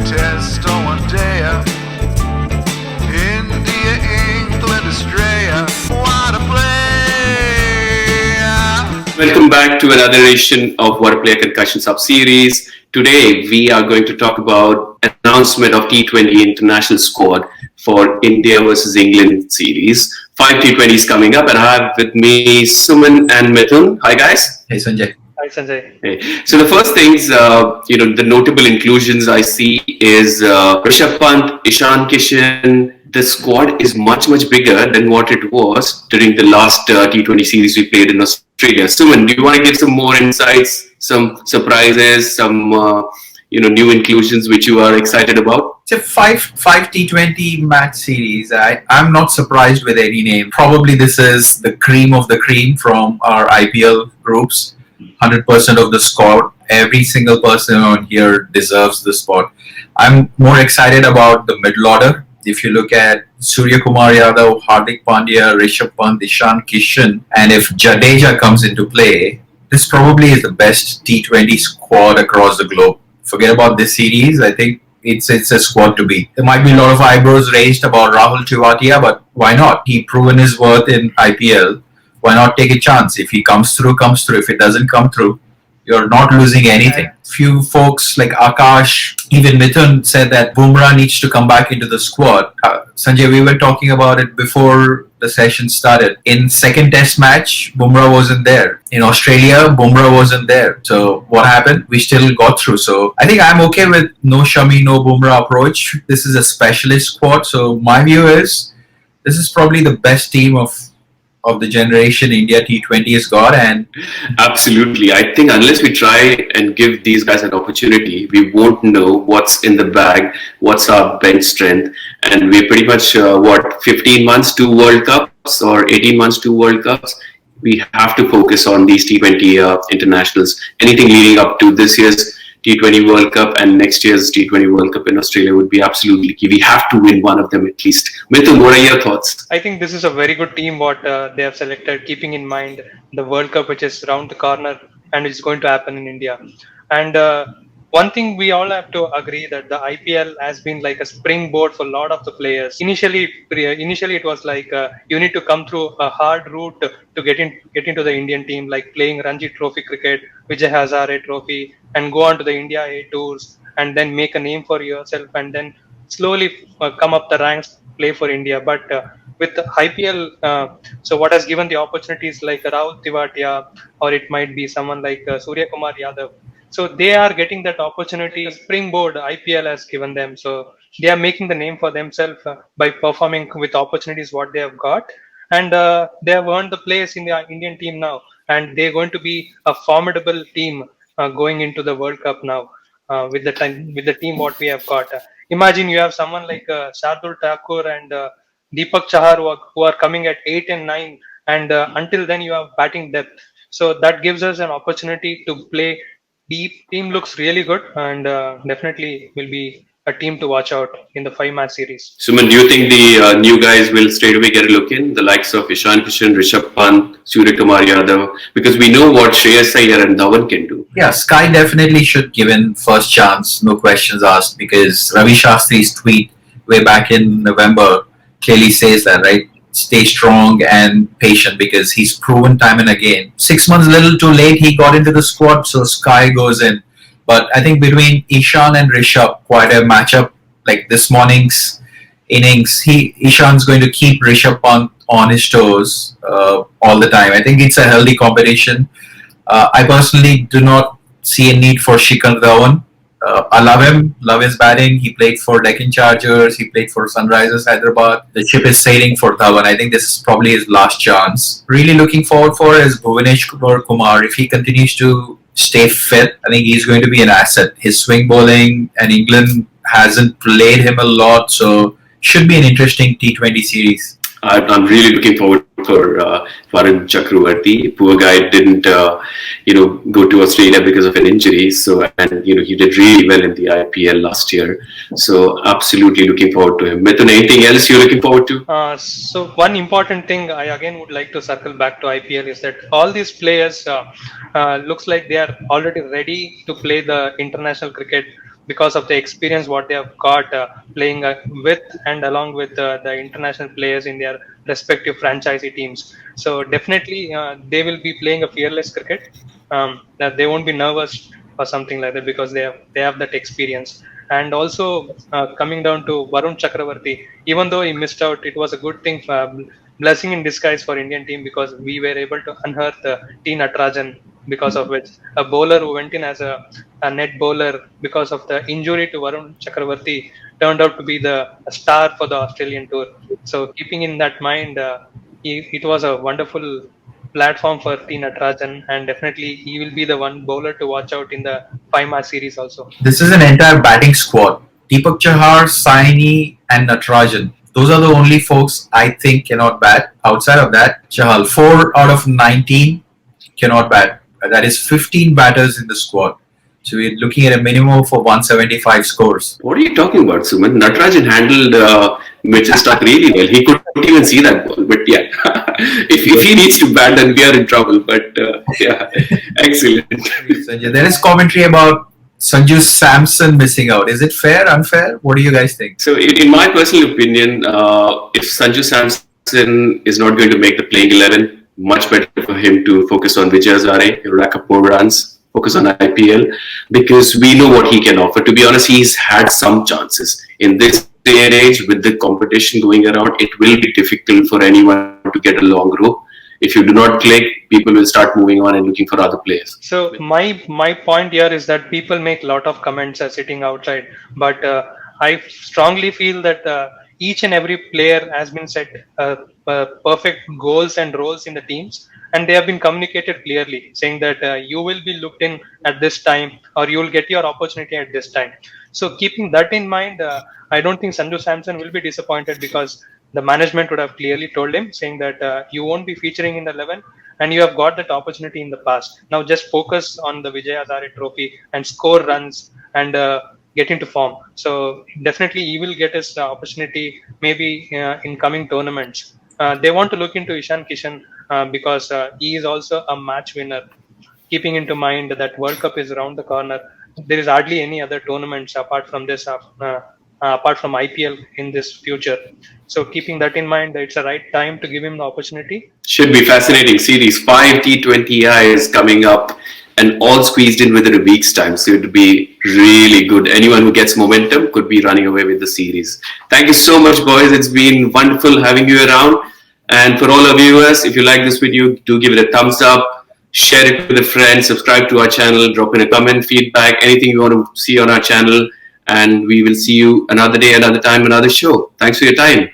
Test on one day. India, England, Australia. What a play! Welcome back to another edition of What a Player Concussion Sub-Series. Today we are going to talk about announcement of T20 international squad for India versus England series. 5 T20s coming up, and I have with me Suman and Mithun. Hi guys. Hey Sanjay. Hi Sanjay. Hey. So the first things, the notable inclusions I see is Rishabh Pant, Ishan Kishan. The squad is much bigger than what it was during the last T20 series we played in Australia. Suman, do you want to give some more insights, some surprises, some new inclusions which you are excited about? It's a five T20 match series. I'm not surprised with any name. Probably this is the cream of the cream from our IPL groups. 100% of the squad. Every single person on here deserves the spot. I'm more excited about the middle order. If you look at Surya Kumar Yadav, Hardik Pandya, Rishabh Pant, Ishan Kishan, and if Jadeja comes into play, this probably is the best T20 squad across the globe. Forget about this series. I think it's a squad to beat. There might be a lot of eyebrows raised about Rahul Tewatia, but why not? He proven his worth in IPL. Why not take a chance? If he comes through, comes through. If it doesn't come through, you're not losing anything. Few folks like Akash, even Mithun said that Bumrah needs to come back into the squad. Sanjay, we were talking about it before the session started. In second test match, Bumrah wasn't there. In Australia, Bumrah wasn't there. So what happened? We still got through. So I think I'm okay with no Shami, no Bumrah approach. This is a specialist squad. So my view is this is probably the best team of the generation India T20 has got. And absolutely, I think unless we try and give these guys an opportunity, we won't know what's in the bag, what's our bench strength, and we're pretty much 15 months to World Cups or 18 months to World Cups. We have to focus on these T20 internationals. Anything leading up to this year's T20 World Cup and next year's T20 World Cup in Australia would be absolutely key. We have to win one of them at least. Mithun, what are your thoughts? I think this is a very good team what they have selected, keeping in mind the World Cup which is around the corner and is going to happen in India. And one thing we all have to agree that the IPL has been like a springboard for a lot of the players. Initially it was like you need to come through a hard route to get into the Indian team, like playing Ranji Trophy cricket, Vijay Hazare Trophy, and go on to the India A tours, and then make a name for yourself, and then slowly come up the ranks, play for India. But with the IPL, so what has given the opportunities like Rahul Tewatia, or it might be someone like Surya Kumar Yadav. So they are getting that opportunity. Springboard IPL has given them. So they are making the name for themselves by performing with opportunities what they have got. And they have earned the place in the Indian team now. And they're going to be a formidable team going into the World Cup now with the team what we have got. Imagine you have someone like Shardul Thakur and Deepak Chahar who are coming at 8 and 9. And until then you have batting depth. So that gives us an opportunity to play deep. Team looks really good, and definitely will be a team to watch out in the 5-match series. Suman, do you think the new guys will straight away get a look in? The likes of Ishan Kishan, Rishabh Pant, Surya Kumar Yadav, because we know what Shreyas Iyer and Dhawan can do. Yeah, Sky definitely should give him first chance, no questions asked, because Ravi Shastri's tweet way back in November clearly says that, right? Stay strong and patient, because he's proven time and again. 6 months a little too late, he got into the squad, so Sky goes in. But I think between Ishan and Rishabh, quite a matchup. Like this morning's innings, Ishan's going to keep Rishabh Pant on his toes all the time. I think it's a healthy competition. I personally do not see a need for Shikhar Dhawan. I love him, love his batting. He played for Deccan Chargers, he played for Sunrisers Hyderabad. The ship is sailing for Dhawan. I think this is probably his last chance. Really looking forward for is Bhuvaneshwar Kumar. If he continues to stay fit, I think he's going to be an asset. His swing bowling, and England hasn't played him a lot, so should be an interesting T20 series. I'm really looking forward for Varun Chakravarti. Poor guy didn't, go to Australia because of an injury. So, and he did really well in the IPL last year. So, absolutely looking forward to him. Mithun, anything else you're looking forward to? So, one important thing I again would like to circle back to IPL is that all these players looks like they are already ready to play the international cricket because of the experience what they have got playing with and along with the international players in their respective franchisee teams. So definitely they will be playing a fearless cricket. That they won't be nervous or something like that because they have that experience. And also coming down to Varun Chakravarti, even though he missed out, it was a good thing for blessing in disguise for Indian team because we were able to unearth T Natarajan, because of which a bowler who went in as a net bowler because of the injury to Varun Chakravarti turned out to be a star for the Australian tour. So keeping in that mind, it was a wonderful platform for T Natarajan, and definitely he will be the one bowler to watch out in the 5-match series also. This is an entire batting squad. Deepak Chahar, Saini, and Natarajan. Those are the only folks I think cannot bat. Outside of that, Chahal, 4 out of 19 cannot bat. That is 15 batters in the squad. So we're looking at a minimum for 175 scores. What are you talking about, Suman? Natarajan handled Mitchell Stark really well. He couldn't even see that ball. But yeah, if he needs to bat, then we are in trouble. But yeah, excellent. Sanjay, there is commentary about Sanju Samson missing out. Is it fair, unfair? What do you guys think? So, in my personal opinion, if Sanju Samson is not going to make the playing 11, much better for him to focus on Vijay Hazare, he'll rack up more runs, focus on IPL, because we know what he can offer. To be honest, he's had some chances. In this day and age, with the competition going around, it will be difficult for anyone to get a long rope. If you do not click, people will start moving on and looking for other players. So my point here is that people make a lot of comments sitting outside, but I strongly feel that each and every player has been set perfect goals and roles in the teams, and they have been communicated clearly, saying that you will be looked in at this time, or you will get your opportunity at this time. So keeping that in mind, I don't think Sanju Samson will be disappointed because the management would have clearly told him, saying that you won't be featuring in the 11 and you have got that opportunity in the past. Now just focus on the Vijay Hazare Trophy and score runs and get into form. So definitely he will get his opportunity maybe in coming tournaments. They want to look into Ishan Kishan because he is also a match winner. Keeping into mind that World Cup is around the corner, there is hardly any other tournaments apart from this, apart from IPL in this future. So keeping that in mind, it's the right time to give him the opportunity. Should be fascinating series. 5 T20Is coming up and all squeezed in within a week's time. So it would be really good. Anyone who gets momentum could be running away with the series. Thank you so much, boys. It's been wonderful having you around. And for all our viewers, if you like this video, do give it a thumbs up, share it with a friend, subscribe to our channel, drop in a comment, feedback, anything you want to see on our channel. And we will see you another day, another time, another show. Thanks for your time.